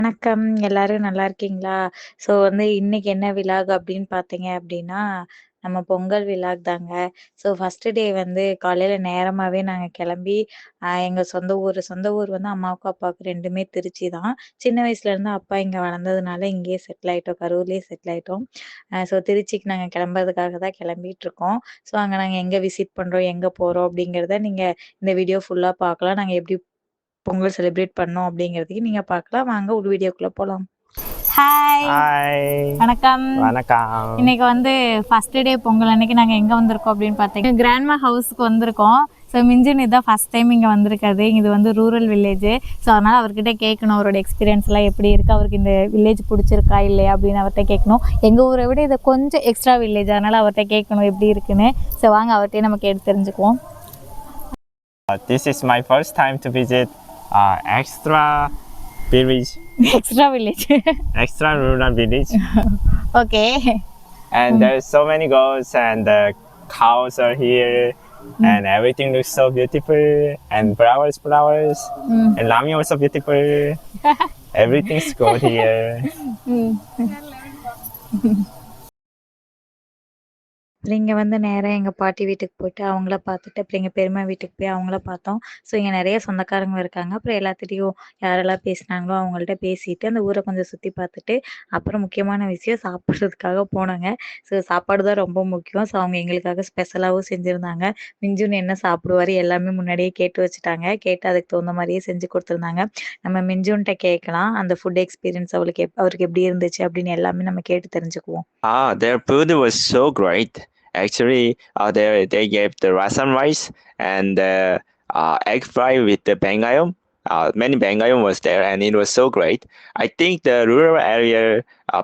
வணக்கம். எல்லாரும் நல்லா இருக்கீங்களா? ஸோ இன்னைக்கு என்ன விலாக் அப்படின்னு பார்த்தீங்க அப்படின்னா, நம்ம பொங்கல் விலாக் தாங்க. ஸோ ஃபர்ஸ்ட்டு டே காலையில நேரமாவே நாங்க கிளம்பி, எங்க சொந்த ஊர் அம்மாவுக்கும், அப்பாவுக்கும் 2மே திருச்சி தான். சின்ன வயசுலேருந்து அப்பா இங்க வளர்ந்ததுனால இங்கேயே செட்டில் ஆயிட்டோம். கரூர்லயே செட்டில் ஆயிட்டோம். ஸோ திருச்சிக்கு நாங்க கிளம்புறதுக்காக தான் கிளம்பிட்டுருக்கோம். ஸோ அங்க நாங்க எங்க விசிட் பண்றோம், எங்க போறோம் அப்படிங்கிறத நீங்க இந்த வீடியோ ஃபுல்லா பார்க்கலாம். நாங்க எப்படி பொங்கல் செலிப்ரேட் பண்ணோம் அப்படிங்கிறதையும் நீங்க பார்க்கலாம். வாங்க வீடியோக்குள்ள போலாம். ஹாய்! ஹாய் வணக்கம். வணக்கம். இன்னைக்கு ஃபர்ஸ்ட் டே பொங்கல் அன்னைக்கு நாங்கள் எங்கே வந்திருக்கோம் அப்படின்னு பார்த்தீங்கன்னா கிராண்ட்மா ஹவுஸ்க்கு வந்திருக்கோம். ஸோ மிஞ்சுன்னு இதுதான் ஃபஸ்ட் டைம் இங்கே வந்திருக்காது. இது ரூரல் வில்லேஜ். ஸோ அதனால் அவர்கிட்ட கேட்கணும் அவரோட எக்ஸ்பீரியன்ஸ்லாம் எப்படி இருக்குது, அவருக்கு இந்த வில்லேஜ் பிடிச்சிருக்கா இல்லையா அப்படின்னு அவர்கிட்ட கேட்கணும். எங்கள் ஊரை விட இது கொஞ்சம் எக்ஸ்ட்ரா வில்லேஜ், அதனால் அவர்கிட்ட கேட்கணும் எப்படி இருக்குன்னு. ஸோ வாங்க அவர்கிட்டயே நம்ம கேட்டு தெரிஞ்சுக்குவோம். This is my first time to visit extra village. Extra village. Extra rural village. Okay. And there's so many goats and the cows are here. And everything looks so beautiful. And flowers. And Lami also beautiful. Everything's good here. அப்புறம் இங்கே நேராக எங்கள் பாட்டி வீட்டுக்கு போயிட்டு அவங்கள பார்த்துட்டு, அப்புறம் எங்கள் பெரியம்மா வீட்டுக்கு போய் அவங்கள பார்த்தோம். ஸோ இங்கே நிறைய சொந்தக்காரங்க இருக்காங்க. அப்புறம் எல்லாத்துட்டையும் யாரெல்லாம் பேசினாங்களோ அவங்கள்ட்ட பேசிட்டு அந்த ஊரை கொஞ்சம் சுற்றி பார்த்துட்டு, அப்புறம் முக்கியமான விஷயம் சாப்பிட்றதுக்காக போனோங்க. ஸோ சாப்பாடு தான் ரொம்ப முக்கியம். ஸோ அவங்க எங்களுக்காக ஸ்பெஷலாகவும் செஞ்சுருந்தாங்க. மிஞ்சுன்னு என்ன சாப்பிடுவாரு எல்லாமே முன்னாடியே கேட்டு வச்சுட்டாங்க. கேட்டு அதுக்கு தகுந்த மாதிரியே செஞ்சு கொடுத்துருந்தாங்க. நம்ம மிஞ்சுன்ட்ட கேட்கலாம் அந்த ஃபுட் எக்ஸ்பீரியன்ஸ் அவருக்கு எப்படி இருந்துச்சு அப்படின்னு எல்லாமே நம்ம கேட்டு தெரிஞ்சுக்குவோம். Their food was so great. Actually, they gave the rasam rice and egg fry with the bangayom. Many bangayom was there, and it was so great. I think the rural area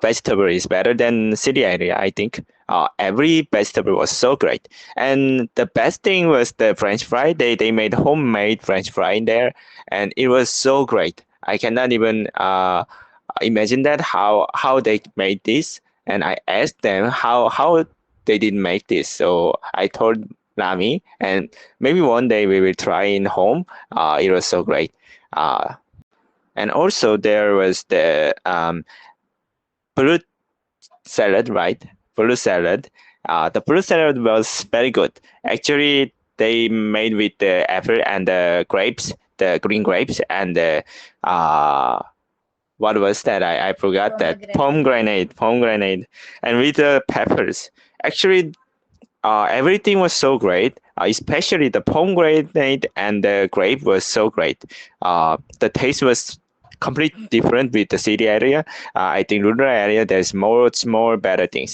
vegetable is better than city area. I think every vegetable was so great, and the best thing was the French fry. They made homemade French fry in there, and it was so great. I cannot even imagine that how they made this. And I asked them how they didn't make this. So I told Lami, and maybe one day we will try in home. It was so great. And also there was the fruit salad, right? Fruit salad. The fruit salad was very good. Actually, they made with the apple and the grapes, the green grapes, and the what was that? I forgot that. Pomegranate, and with the peppers. Actually, everything was so great. Especially the pomegranate and the grape was so great. The taste was completely different with the city area. I think rural area there's more better things.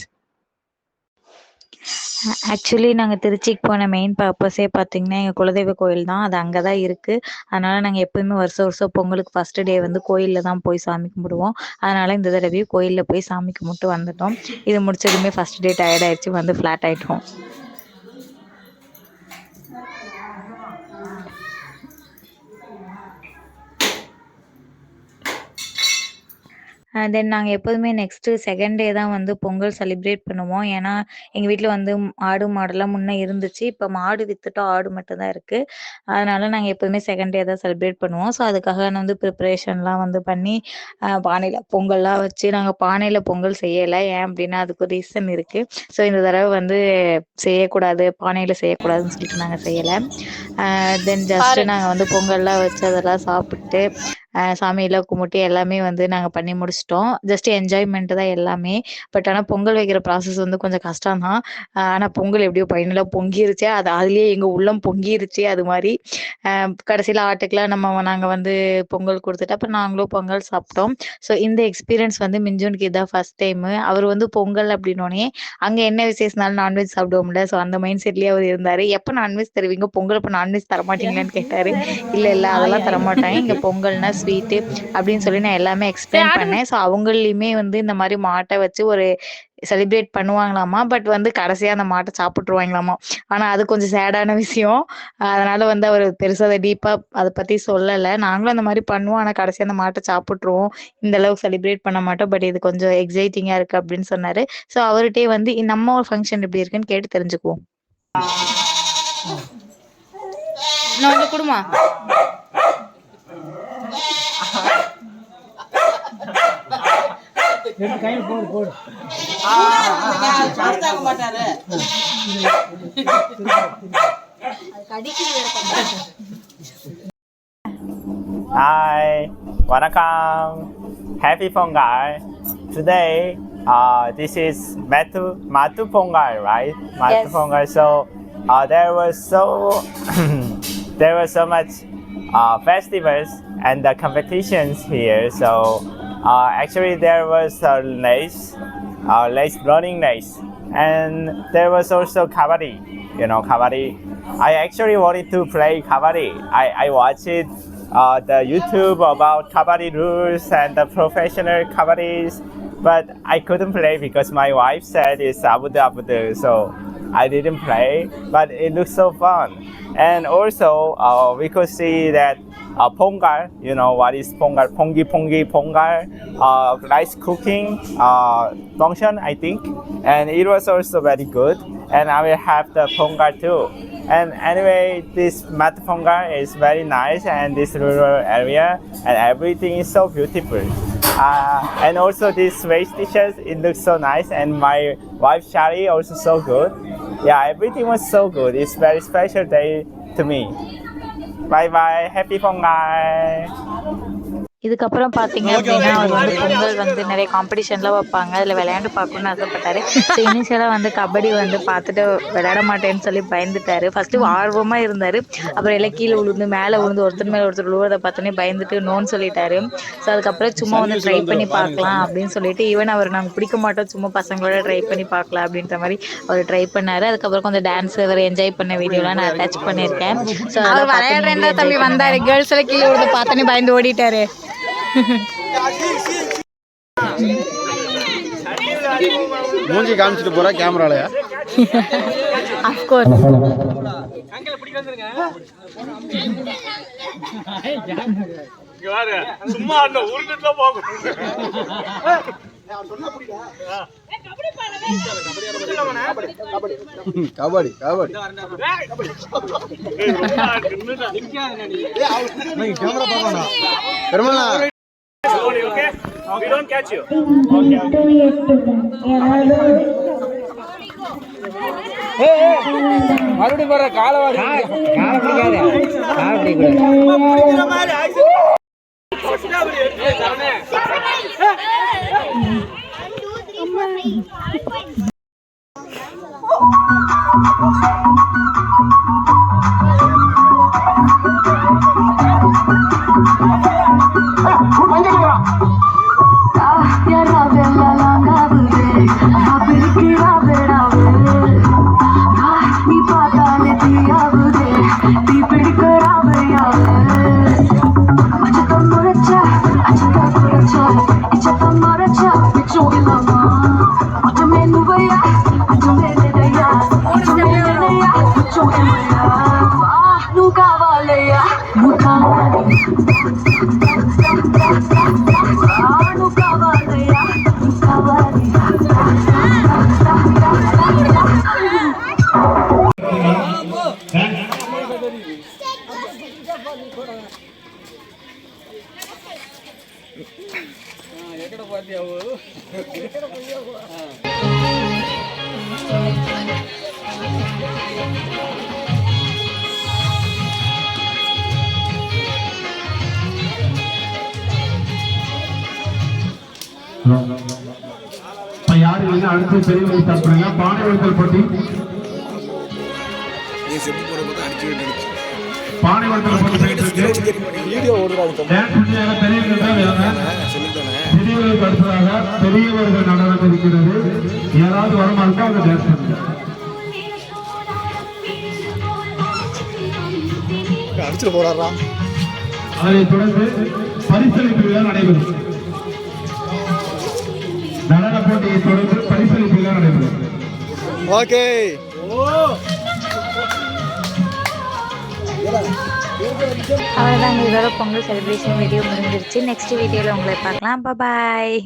Actually நாங்கள் திருச்சிக்கு போன main பர்பஸே பார்த்தீங்கன்னா எங்கள் குலதெய்வ கோயில் தான். அது அங்கே தான் இருக்குது. அதனால் நாங்கள் எப்போயுமே வருஷம் பொங்கலுக்கு ஃபஸ்ட்டு டே கோயிலில் தான் போய் சாமி கும்பிடுவோம். அதனால் இந்த தடவையும் கோயிலில் போய் சாமி கும்பிட்டு வந்துட்டோம். இது முடிச்சதுமே ஃபஸ்ட் டே டயர்ட் ஆயிடுச்சு, ஃப்ளாட் ஆகிட்டோம். தென் நாங்கள் எப்போதுமே நெக்ஸ்ட்டு செகண்ட் டே தான் பொங்கல் செலிப்ரேட் பண்ணுவோம். ஏன்னா எங்கள் வீட்டில் ஆடு மாடெல்லாம் முன்னே இருந்துச்சு. இப்போ மாடு விற்றுட்டோம், ஆடு மட்டும் தான் இருக்குது. அதனால் நாங்கள் எப்போதுமே செகண்ட் டே தான் செலிப்ரேட் பண்ணுவோம். ஸோ அதுக்காக நான் ப்ரிப்ரேஷன்லாம் பண்ணி பானையில் பொங்கல்லாம் வச்சு நாங்கள் பானையில் பொங்கல் செய்யலை. ஏன் அப்படின்னா அதுக்கு ஒரு ரீசன் இருக்குது. ஸோ இந்த தடவை செய்யக்கூடாது, பானையில் செய்யக்கூடாதுன்னு சொல்லிட்டு நாங்கள் செய்யலை. தென் ஜஸ்ட்டு நாங்கள் பொங்கல்லாம் வச்சு அதெல்லாம் சாப்பிட்டு சாமியெல்லாம் கும்பிட்டு எல்லாமே நாங்கள் பண்ணி முடிச்சிட்டோம். ஜஸ்ட் என்ஜாய்மெண்ட்டு தான் எல்லாமே. பட் ஆனால் பொங்கல் வைக்கிற ப்ராசஸ் கொஞ்சம் கஷ்டம் தான். ஆனால் பொங்கல் எப்படியோ ஃபைனலாக பொங்கிருச்சு. அதுலேயே எங்கள் உள்ளம் பொங்கிருச்சு. அது மாதிரி கடைசியில் ஆட்டுக்கெலாம் நாங்கள் பொங்கல் கொடுத்துட்டு அப்புறம் நாங்களும் பொங்கல் சாப்பிட்டோம். ஸோ இந்த எக்ஸ்பீரியன்ஸ் மிஞ்சுனுக்கு இதுதான் ஃபஸ்ட் டைமு. அவர் பொங்கல் அப்படின்னோடனே அங்கே என்ன விசேஷனாலும் நான்வெஜ் சாப்பிடுவோம்ல. ஸோ அந்த மைண்ட் செட்லேயே அவர் இருந்தார். எப்போ நான்வெஜ் தருவீங்க, பொங்கல் இப்போ நான்வெஜ் தரமாட்டீங்களான்னு கேட்டார். இல்லை அதெல்லாம் தரமாட்டாங்க, இங்கே பொங்கல்னா ஸ்வீட்டு அப்படின்னு சொல்லி நான் எல்லாமே எக்ஸ்பிளைன் பண்ணேன். ஸோ அவங்களையுமே இந்த மாதிரி மாட்டை வச்சு ஒரு செலிப்ரேட் பண்ணுவாங்களாமா. பட் கடைசியாக அந்த மாட்டை சாப்பிட்ருவாங்களாமா. ஆனால் அது கொஞ்சம் சேடான விஷயம். அதனால் அவர் பெருசாக அதை டீப்பாக அதை பற்றி சொல்லலை. நாங்களும் அந்த மாதிரி பண்ணுவோம், ஆனால் கடைசியாக அந்த மாட்டை சாப்பிட்ருவோம். இந்த அளவுக்கு செலிப்ரேட் பண்ண மாட்டோம். பட் இது கொஞ்சம் எக்ஸைட்டிங்காக இருக்குது அப்படின்னு சொன்னார். ஸோ அவர்கிட்டே நம்ம ஒரு ஃபங்க்ஷன் எப்படி இருக்குன்னு கேட்டு தெரிஞ்சுக்குவோம். கொடுமா Hi, welcome. Happy Pongal. Today, this is Matu Pongal, right? Matu Yes. Pongal. So, there was so much festivals and the competitions here. So, actually, there was a race, running race, and there was also kabaddi. You know, kabaddi. I actually wanted to play kabaddi. I watched it the YouTube about kabaddi rules and the professional kabaddis, but I couldn't play because my wife said it's abu, so I didn't play. But it looks so fun, and also we could see that pongal. You know what is pongal? Pongi pongal, rice cooking function, I think, and it was also very good. And I will have the pongal too. And anyway, this Mat Pongal is very nice, and this rural area, and everything is so beautiful. And also these race dishes, it looks so nice, and my wife Shari also so good. Yeah, everything was so good. It's very special day to me. Bye bye, happy Pongal. இதுக்கப்புறம் பார்த்தீங்க அப்படின்னா, அவர் வந்து பொங்கல் வந்து நிறைய காம்படிஷன்லாம் வைப்பாங்க. அதில் விளையாண்டு பார்க்கணுன்னு ஆசைப்பட்டாரு. ஸோ இனிஷியலாக வந்து கபடி வந்து பார்த்துட்டு விளையாட மாட்டேன்னு சொல்லி பயந்துட்டாரு. ஃபஸ்ட்டு ஆர்வமாக இருந்தார். அப்புறம் எல்லாம் கீழே விழுந்து மேலே விழுந்து ஒருத்தர் மேலே ஒருத்தர் விழுவதை பார்த்தோன்னே பயந்துட்டு நோன்னு சொல்லிட்டாரு. ஸோ அதுக்கப்புறம் சும்மா வந்து ட்ரை பண்ணி பார்க்கலாம் அப்படின்னு சொல்லிட்டு, ஈவன் அவர் நாங்கள் பிடிக்க மாட்டோம், சும்மா பசங்களோட ட்ரை பண்ணி பார்க்கலாம் அப்படின்ற மாதிரி அவர் ட்ரை பண்ணார். அதுக்கப்புறம் கொஞ்சம் டான்ஸ் அவர் என்ஜாய் பண்ண வீடியோலாம் நான் அட்டாச் பண்ணியிருக்கேன். ஸோ அவர் விளையாடுறேன் தான் தம்பி வந்தார், கேர்ள்ஸ் எல்லாம் கீழே விழுந்து பார்த்தோன்னே பயந்து ஓடிட்டாரு. மூஞ்சி காமிச்சிட்டு போறா கேமராலயா? Of course. சும்மா அந்த உருட்டுல போகும். கபடி கபடி கேமரா பாக்கணும் பெருமாளா. Okay? We don't catch you. மறுபடியும் வர காலவாடி யாரு வந்து அடுத்து பெரிய ஸ்டார்ட் பண்ணுங்க. பானை உடைத்தல் போட்டி. பானை உடைத்தல் போட்டி வீடியோ ஓடுறாங்க. பெரியவர்களுக்கு அடுத்ததாக பெரியவர்கள் நடனம் இருக்கிறது. யாராவது வரமாட்டா அவங்க டான்ஸ் பண்ணுங்க. அடிச்சுட்டு போறாரா. அதை தொடர்ந்து பரிசளிப்பு விழா நடைபெறும். நடன போட்டியை தொடர்ந்து பரிசளிப்பு விழா நடைபெறும். ஓகே. அவ்வளோதாங்க, இதோட பொங்கல் செலிப்ரேஷன் வீடியோ முடிஞ்சிருச்சு. நெக்ஸ்ட் வீடியோவில் உங்களை பார்க்கலாம். பாய்.